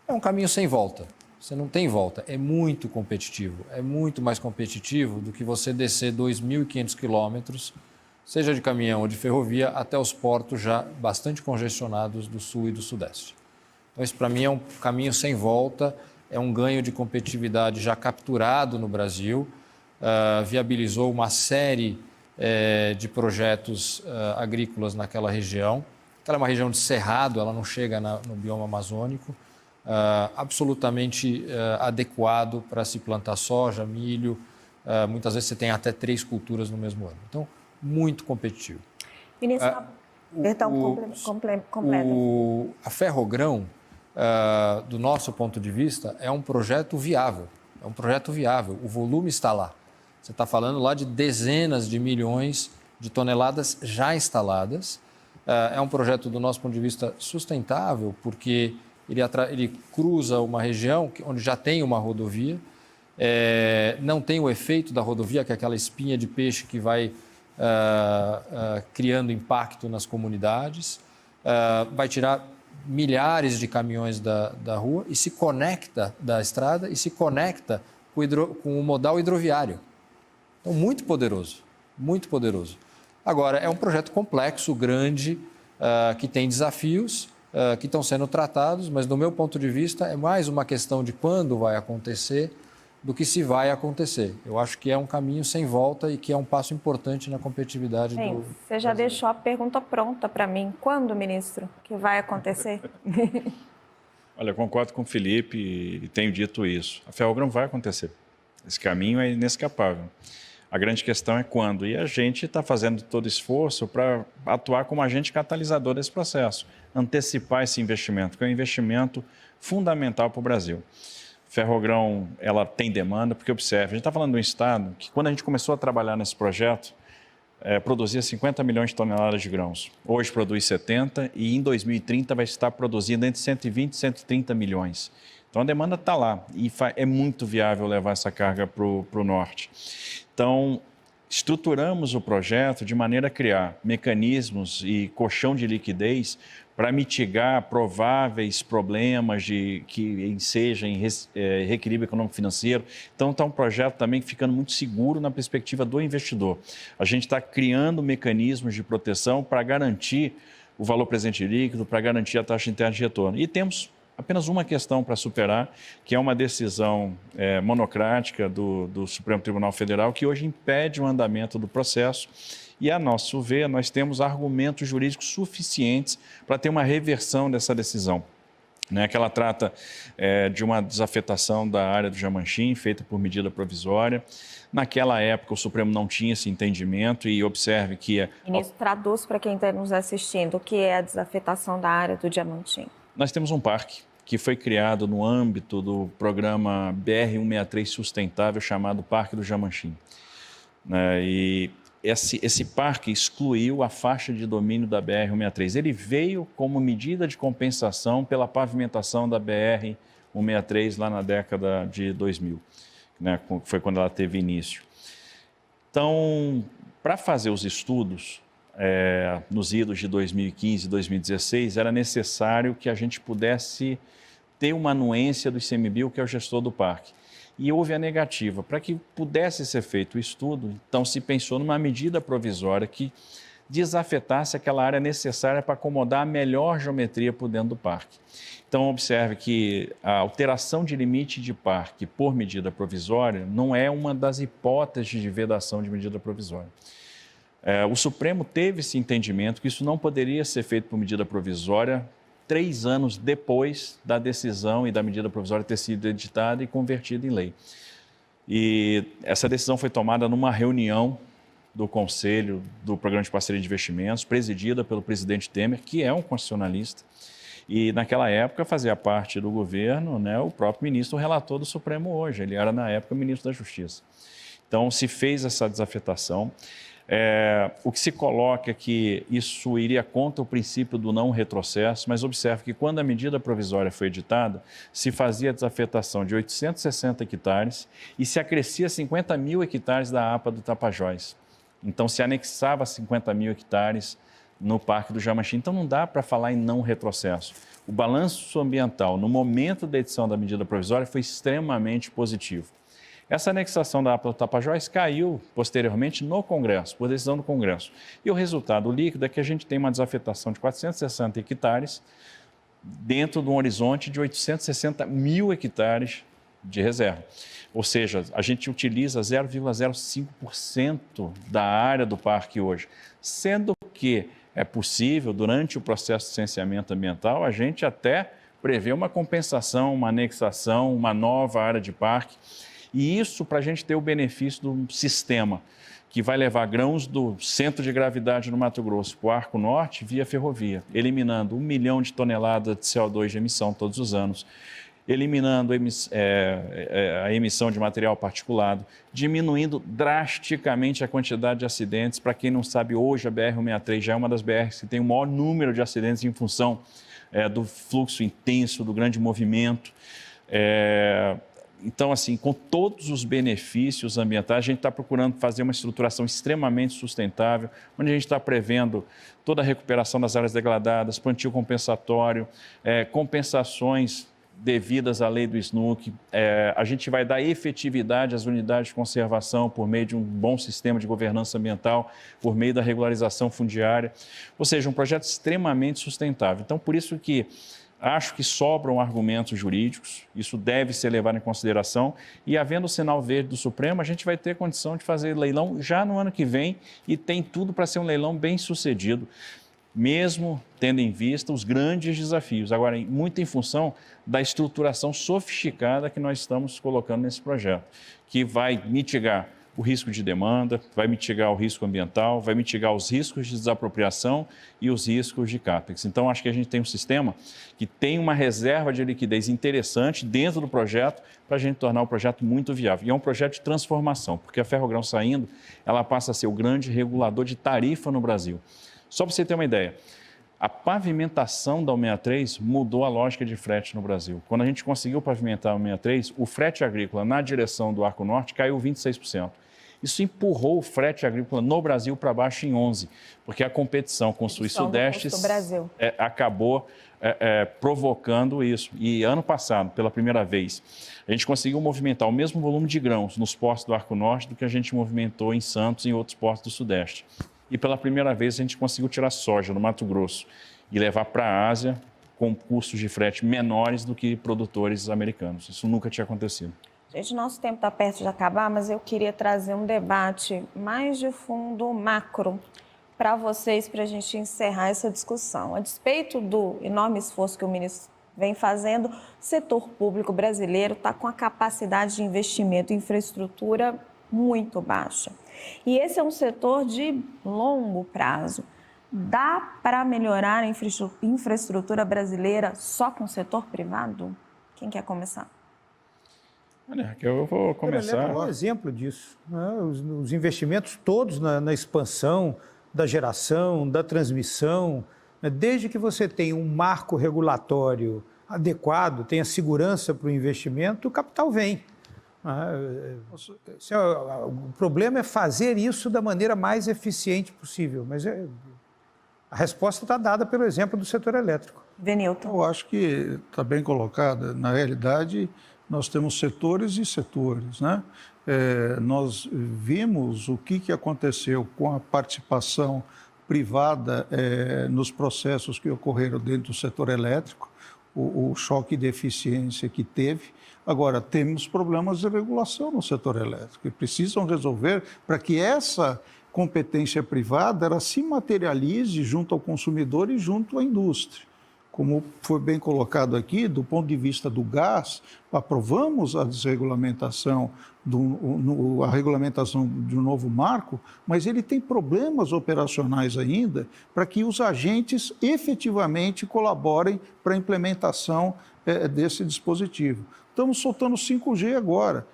é um caminho sem volta. Você não tem volta, é muito competitivo, é muito mais competitivo do que você descer 2.500 quilômetros, seja de caminhão ou de ferrovia, até os portos já bastante congestionados do sul e do sudeste. Então, isso para mim é um caminho sem volta, é um ganho de competitividade já capturado no Brasil, viabilizou uma série de projetos agrícolas naquela região. Ela é uma região de cerrado, ela não chega no bioma amazônico, absolutamente adequado para se plantar soja, milho, muitas vezes você tem até 3 culturas no mesmo ano. Então, muito competitivo. Ministro, completa. A Ferrogrão, do nosso ponto de vista, é um projeto viável. É um projeto viável. O volume está lá. Você está falando lá de dezenas de milhões de toneladas já instaladas. É um projeto, do nosso ponto de vista, sustentável, porque ele cruza uma região onde já tem uma rodovia, não tem o efeito da rodovia, que é aquela espinha de peixe que vai criando impacto nas comunidades, vai tirar milhares de caminhões da rua e se conecta da estrada e se conecta com o modal hidroviário. Então, muito poderoso, muito poderoso. Agora, é um projeto complexo, grande, que tem desafios que estão sendo tratados, mas, do meu ponto de vista, é mais uma questão de quando vai acontecer do que se vai acontecer. Eu acho que é um caminho sem volta e que é um passo importante na competitividade do... Você já deixou a pergunta pronta para mim. Quando, ministro, que vai acontecer? Olha, eu concordo com o Felipe e tenho dito isso. A Ferrogrão vai acontecer. Esse caminho é inescapável. A grande questão é quando. E a gente está fazendo todo esforço para atuar como agente catalisador desse processo, antecipar esse investimento, que é um investimento fundamental para o Brasil. Ferrogrão, ela tem demanda, porque observe, a gente está falando de um estado que, quando a gente começou a trabalhar nesse projeto, produzia 50 milhões de toneladas de grãos. Hoje produz 70 e em 2030 vai estar produzindo entre 120 e 130 milhões. Então a demanda está lá e é muito viável levar essa carga para o norte. Então, estruturamos o projeto de maneira a criar mecanismos e colchão de liquidez para mitigar prováveis problemas que ensejam em reequilíbrio econômico-financeiro. Então, está um projeto também ficando muito seguro na perspectiva do investidor. A gente está criando mecanismos de proteção para garantir o valor presente líquido, para garantir a taxa interna de retorno. E temos apenas uma questão para superar, que é uma decisão monocrática do Supremo Tribunal Federal, que hoje impede o andamento do processo. E, a nosso ver, nós temos argumentos jurídicos suficientes para ter uma reversão dessa decisão. Que ela trata de uma desafetação da área do Jamanchim, feita por medida provisória. Naquela época, o Supremo não tinha esse entendimento e observe que... Ministro, traduz para quem está nos assistindo o que é a desafetação da área do Jamanchim. Nós temos um parque que foi criado no âmbito do programa BR-163 Sustentável, chamado Parque do Jamanchim. E esse parque excluiu a faixa de domínio da BR-163. Ele veio como medida de compensação pela pavimentação da BR-163 lá na década de 2000, foi quando ela teve início. Então, para fazer os estudos nos idos de 2015 e 2016, era necessário que a gente pudesse ter uma anuência do ICMBio, que é o gestor do parque. E houve a negativa. Para que pudesse ser feito o estudo, então se pensou numa medida provisória que desafetasse aquela área necessária para acomodar a melhor geometria por dentro do parque. Então, observe que a alteração de limite de parque por medida provisória não é uma das hipóteses de vedação de medida provisória. O Supremo teve esse entendimento que isso não poderia ser feito por medida provisória 3 anos depois da decisão e da medida provisória ter sido editada e convertida em lei. E essa decisão foi tomada numa reunião do Conselho do Programa de Parceria de Investimentos, presidida pelo presidente Temer, que é um constitucionalista, e naquela época fazia parte do governo, o próprio ministro, o relator do Supremo hoje, ele era na época ministro da Justiça. Então se fez essa desafetação. O que se coloca é que isso iria contra o princípio do não retrocesso, mas observe que quando a medida provisória foi editada, se fazia a desafetação de 860 hectares e se acrescia 50 mil hectares da APA do Tapajós. Então se anexava 50 mil hectares no Parque do Jamanchim. Então não dá para falar em não retrocesso. O balanço ambiental no momento da edição da medida provisória foi extremamente positivo. Essa anexação da APA do Tapajós caiu posteriormente no Congresso, por decisão do Congresso. E o resultado líquido é que a gente tem uma desafetação de 460 hectares dentro de um horizonte de 860 mil hectares de reserva. Ou seja, a gente utiliza 0,05% da área do parque hoje, sendo que é possível, durante o processo de licenciamento ambiental, a gente até prevê uma compensação, uma anexação, uma nova área de parque. E isso para a gente ter o benefício do sistema que vai levar grãos do centro de gravidade no Mato Grosso para o Arco Norte via ferrovia, eliminando 1 milhão de toneladas de CO2 de emissão todos os anos, eliminando a emissão de material particulado, diminuindo drasticamente a quantidade de acidentes. Para quem não sabe, hoje a BR-163 já é uma das BRs que tem o maior número de acidentes em função do fluxo intenso, do grande movimento. Então, assim, com todos os benefícios ambientais, a gente está procurando fazer uma estruturação extremamente sustentável, onde a gente está prevendo toda a recuperação das áreas degradadas, plantio compensatório, compensações devidas à lei do SNUC. A gente vai dar efetividade às unidades de conservação por meio de um bom sistema de governança ambiental, por meio da regularização fundiária, ou seja, um projeto extremamente sustentável. Então, por isso que acho que sobram argumentos jurídicos, isso deve ser levado em consideração e, havendo o sinal verde do Supremo, a gente vai ter condição de fazer leilão já no ano que vem e tem tudo para ser um leilão bem sucedido, mesmo tendo em vista os grandes desafios. Agora, muito em função da estruturação sofisticada que nós estamos colocando nesse projeto, que vai mitigar o risco de demanda, vai mitigar o risco ambiental, vai mitigar os riscos de desapropriação e os riscos de CAPEX. Então, acho que a gente tem um sistema que tem uma reserva de liquidez interessante dentro do projeto para a gente tornar o projeto muito viável. E é um projeto de transformação, porque a Ferrogrão saindo, ela passa a ser o grande regulador de tarifa no Brasil. Só para você ter uma ideia, a pavimentação da 163 mudou a lógica de frete no Brasil. Quando a gente conseguiu pavimentar a 163, o frete agrícola na direção do Arco Norte caiu 26%. Isso empurrou o frete agrícola no Brasil para baixo em 11%, porque a competição com o Sul e Sudeste acabou provocando isso. E ano passado, pela primeira vez, a gente conseguiu movimentar o mesmo volume de grãos nos portos do Arco Norte do que a gente movimentou em Santos e em outros portos do Sudeste. E pela primeira vez a gente conseguiu tirar soja no Mato Grosso e levar para a Ásia com custos de frete menores do que produtores americanos. Isso nunca tinha acontecido. Gente, nosso tempo está perto de acabar, mas eu queria trazer um debate mais de fundo macro para vocês, para a gente encerrar essa discussão. A despeito do enorme esforço que o ministro vem fazendo, o setor público brasileiro está com a capacidade de investimento em infraestrutura muito baixa. E esse é um setor de longo prazo. Dá para melhorar a infraestrutura brasileira só com o setor privado? Quem quer começar? Olha, eu vou começar. É um exemplo disso, né? Os investimentos todos na expansão da geração, da transmissão, né? Desde que você tenha um marco regulatório adequado, tenha segurança para o investimento, o capital vem. O problema é fazer isso da maneira mais eficiente possível, mas a resposta está dada pelo exemplo do setor elétrico. Venilton. Eu acho que está bem colocada. Na realidade, nós temos setores e setores, né? Nós vimos o que aconteceu com a participação privada nos processos que ocorreram dentro do setor elétrico, o choque de eficiência que teve. Agora, temos problemas de regulação no setor elétrico e precisam resolver para que essa competência privada ela se materialize junto ao consumidor e junto à indústria. Como foi bem colocado aqui, do ponto de vista do gás, aprovamos a desregulamentação, a regulamentação de um novo marco, mas ele tem problemas operacionais ainda para que os agentes efetivamente colaborem para a implementação desse dispositivo. Estamos soltando 5G agora.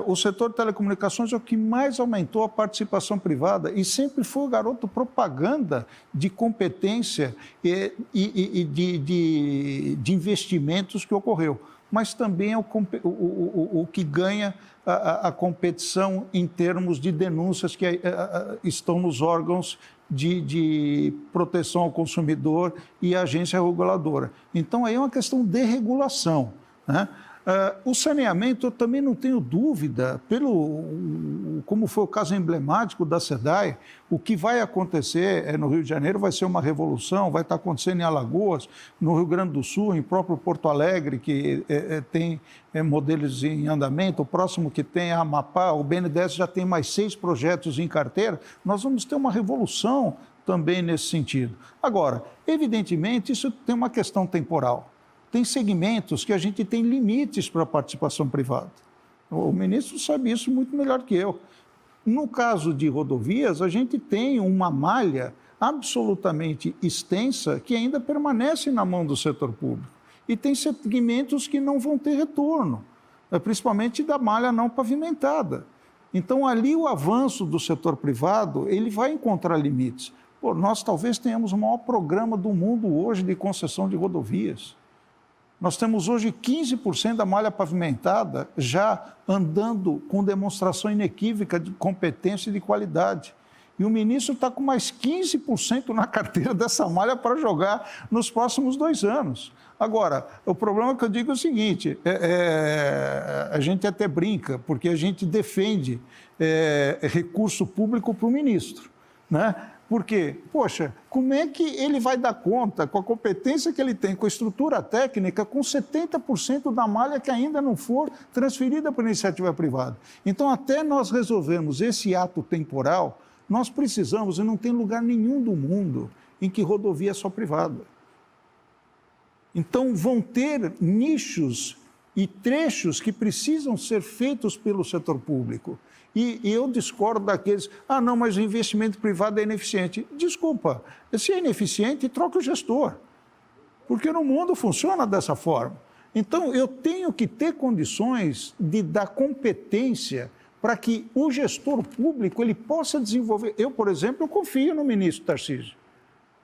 O setor de telecomunicações é o que mais aumentou a participação privada e sempre foi o garoto propaganda de competência e de investimentos que ocorreu. Mas também é o que ganha a competição em termos de denúncias que estão nos órgãos de proteção ao consumidor e agência reguladora. Então, aí é uma questão de regulação, né? O saneamento, eu também não tenho dúvida, como foi o caso emblemático da SEDAI, o que vai acontecer no Rio de Janeiro vai ser uma revolução, vai estar acontecendo em Alagoas, no Rio Grande do Sul, em próprio Porto Alegre, que tem modelos em andamento, o próximo que tem é Amapá, o BNDES já tem mais 6 projetos em carteira, nós vamos ter uma revolução também nesse sentido. Agora, evidentemente, isso tem uma questão temporal. Tem segmentos que a gente tem limites para a participação privada. O ministro sabe isso muito melhor que eu. No caso de rodovias, a gente tem uma malha absolutamente extensa que ainda permanece na mão do setor público. E tem segmentos que não vão ter retorno, principalmente da malha não pavimentada. Então, ali o avanço do setor privado, ele vai encontrar limites. Nós talvez tenhamos o maior programa do mundo hoje de concessão de rodovias. Nós temos hoje 15% da malha pavimentada já andando com demonstração inequívoca de competência e de qualidade. E o ministro está com mais 15% na carteira dessa malha para jogar nos próximos 2 anos. Agora, o problema que eu digo é o seguinte, a gente até brinca, porque a gente defende recurso público para o ministro, né? Porque, poxa, como é que ele vai dar conta, com a competência que ele tem, com a estrutura técnica, com 70% da malha que ainda não for transferida para a iniciativa privada? Então, até nós resolvermos esse ato temporal, nós precisamos, e não tem lugar nenhum do mundo em que rodovia é só privada. Então, vão ter nichos e trechos que precisam ser feitos pelo setor público. E eu discordo daqueles, não, mas o investimento privado é ineficiente. Desculpa, se é ineficiente, troca o gestor, porque no mundo funciona dessa forma. Então, eu tenho que ter condições de dar competência para que o gestor público ele possa desenvolver. Eu, por exemplo, eu confio no ministro Tarcísio.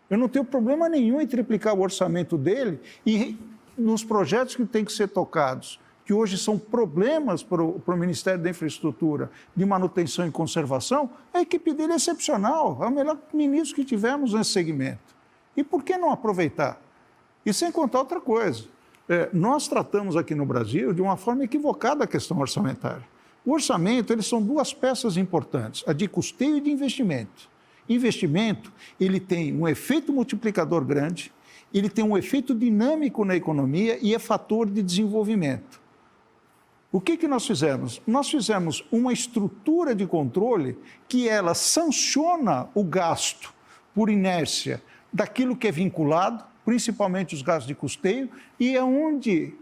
Eu não tenho problema nenhum em triplicar o orçamento dele e nos projetos que têm que ser tocados, que hoje são problemas para o Ministério da Infraestrutura, de manutenção e conservação, a equipe dele é excepcional, é o melhor ministro que tivemos nesse segmento. E por que não aproveitar? E sem contar outra coisa, nós tratamos aqui no Brasil de uma forma equivocada a questão orçamentária. O orçamento, eles são 2 peças importantes, a de custeio e de investimento. Investimento, ele tem um efeito multiplicador grande ele tem um efeito dinâmico na economia e é fator de desenvolvimento. O que nós fizemos? Nós fizemos uma estrutura de controle que ela sanciona o gasto por inércia daquilo que é vinculado, principalmente os gastos de custeio, e é onde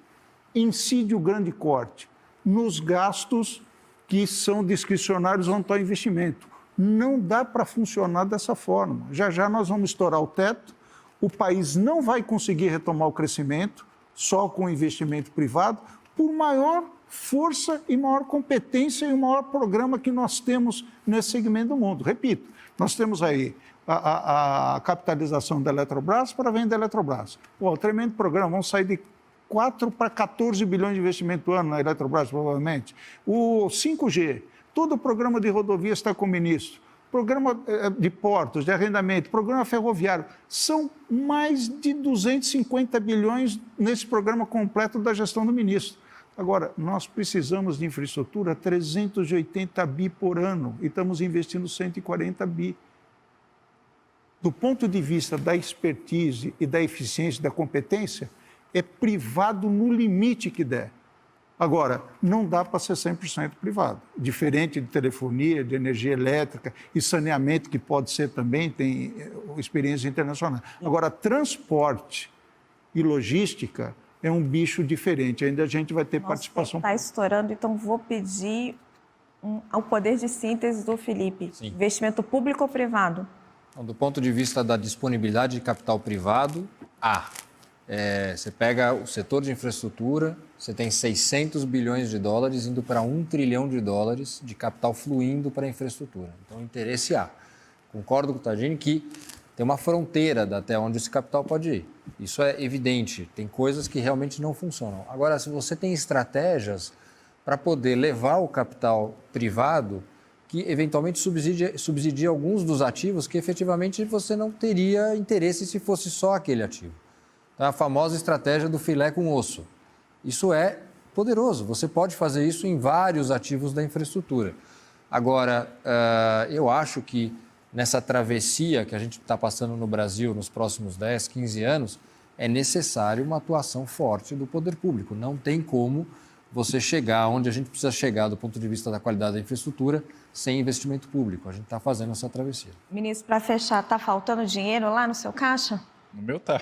incide o grande corte, nos gastos que são discricionários ao investimento. Não dá para funcionar dessa forma. Já nós vamos estourar o teto, o país não vai conseguir retomar o crescimento só com investimento privado, por maior força e maior competência e o maior programa que nós temos nesse segmento do mundo. Repito, nós temos aí a capitalização da Eletrobras para a venda da Eletrobras. Pô, tremendo programa, vamos sair de 4 para 14 bilhões de investimento ano na Eletrobras, provavelmente. O 5G, todo o programa de rodovias está com o ministro. Programa de portos, de arrendamento, programa ferroviário. São mais de 250 bilhões nesse programa completo da gestão do ministro. Agora, nós precisamos de infraestrutura 380 bi por ano e estamos investindo 140 bi. Do ponto de vista da expertise e da eficiência e da competência, é privado no limite que der. Agora, não dá para ser 100% privado. Diferente de telefonia, de energia elétrica e saneamento, que pode ser também, tem experiência internacional. Agora, transporte e logística é um bicho diferente. Ainda a gente vai ter participação. Está estourando, então vou pedir ao poder de síntese do Felipe. Sim. Investimento público ou privado? Então, do ponto de vista da disponibilidade de capital privado, você pega o setor de infraestrutura, você tem 600 bilhões de dólares indo para 1 trilhão de dólares de capital fluindo para a infraestrutura. Então, interesse há. Concordo com o Tagini que tem uma fronteira até onde esse capital pode ir. Isso é evidente. Tem coisas que realmente não funcionam. Agora, se você tem estratégias para poder levar o capital privado que eventualmente subsidia alguns dos ativos que efetivamente você não teria interesse se fosse só aquele ativo. Então, a famosa estratégia do filé com osso. Isso é poderoso. Você pode fazer isso em vários ativos da infraestrutura. Agora, eu acho que nessa travessia que a gente está passando no Brasil nos próximos 10, 15 anos, é necessário uma atuação forte do poder público. Não tem como você chegar onde a gente precisa chegar do ponto de vista da qualidade da infraestrutura sem investimento público. A gente está fazendo essa travessia. Ministro, para fechar, está faltando dinheiro lá no seu caixa? No meu tá.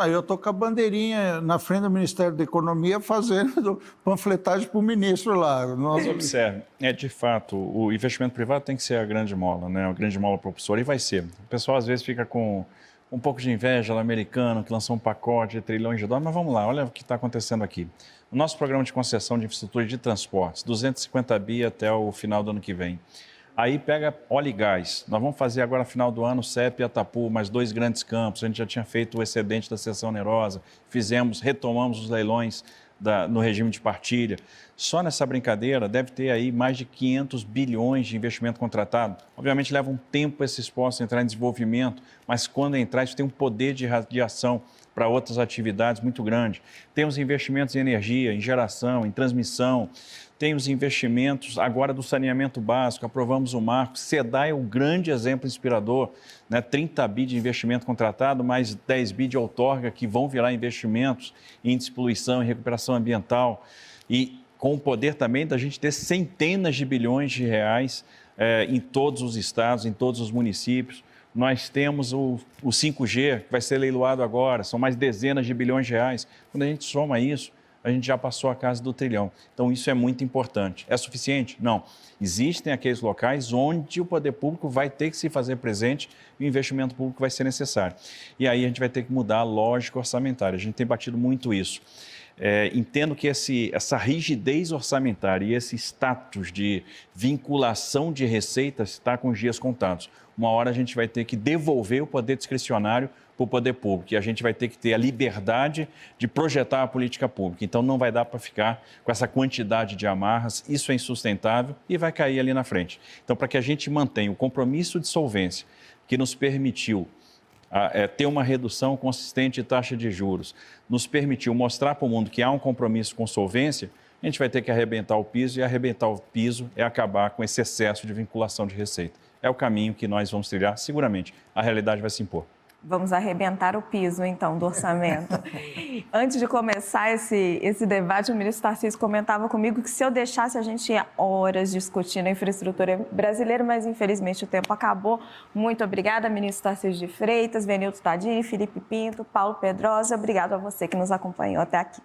Eu estou com a bandeirinha na frente do Ministério da Economia fazendo panfletagem para o ministro lá. Mas observe, de fato, o investimento privado tem que ser a grande mola, né? A grande mola propulsora, e vai ser. O pessoal às vezes fica com um pouco de inveja do americano, que lançou um pacote de trilhões de dólares, mas vamos lá, olha o que está acontecendo aqui. O nosso programa de concessão de infraestrutura de transportes, 250 bi até o final do ano que vem. Aí pega óleo e gás. Nós vamos fazer agora, no final do ano, CEP e Atapu, mais 2 grandes campos. A gente já tinha feito o excedente da seção onerosa, retomamos os leilões no regime de partilha. Só nessa brincadeira deve ter aí mais de 500 bilhões de investimento contratado. Obviamente leva um tempo esses postos entrar em desenvolvimento, mas quando entrar, isso tem um poder de radiação para outras atividades muito grande. Temos investimentos em energia, em geração, em transmissão. Tem os investimentos agora do saneamento básico, aprovamos o marco. SEDAI é um grande exemplo inspirador, né? 30 bi de investimento contratado, mais 10 bi de outorga que vão virar investimentos em índice de poluição e recuperação ambiental. E com o poder também da gente ter centenas de bilhões de reais em todos os estados, em todos os municípios. Nós temos o 5G, que vai ser leiloado agora, são mais dezenas de bilhões de reais. Quando a gente soma isso, a gente já passou a casa do trilhão. Então, isso é muito importante. É suficiente? Não. Existem aqueles locais onde o poder público vai ter que se fazer presente e o investimento público vai ser necessário. E aí a gente vai ter que mudar a lógica orçamentária. A gente tem batido muito isso. Entendo que essa rigidez orçamentária e esse status de vinculação de receitas está com os dias contados. Uma hora a gente vai ter que devolver o poder discricionário para o poder público e a gente vai ter que ter a liberdade de projetar a política pública. Então não vai dar para ficar com essa quantidade de amarras, isso é insustentável e vai cair ali na frente. Então, para que a gente mantenha o compromisso de solvência que nos permitiu ter uma redução consistente de taxa de juros, nos permitiu mostrar para o mundo que há um compromisso com solvência, a gente vai ter que arrebentar o piso, e arrebentar o piso é acabar com esse excesso de vinculação de receita. É o caminho que nós vamos trilhar, seguramente. A realidade vai se impor. Vamos arrebentar o piso, então, do orçamento. Antes de começar esse debate, o ministro Tarcísio comentava comigo que se eu deixasse, a gente ia horas discutindo a infraestrutura brasileira, mas infelizmente o tempo acabou. Muito obrigada, ministro Tarcísio de Freitas, Venildo Tadini, Felipe Pinto, Paulo Pedrosa. Obrigado a você que nos acompanhou até aqui.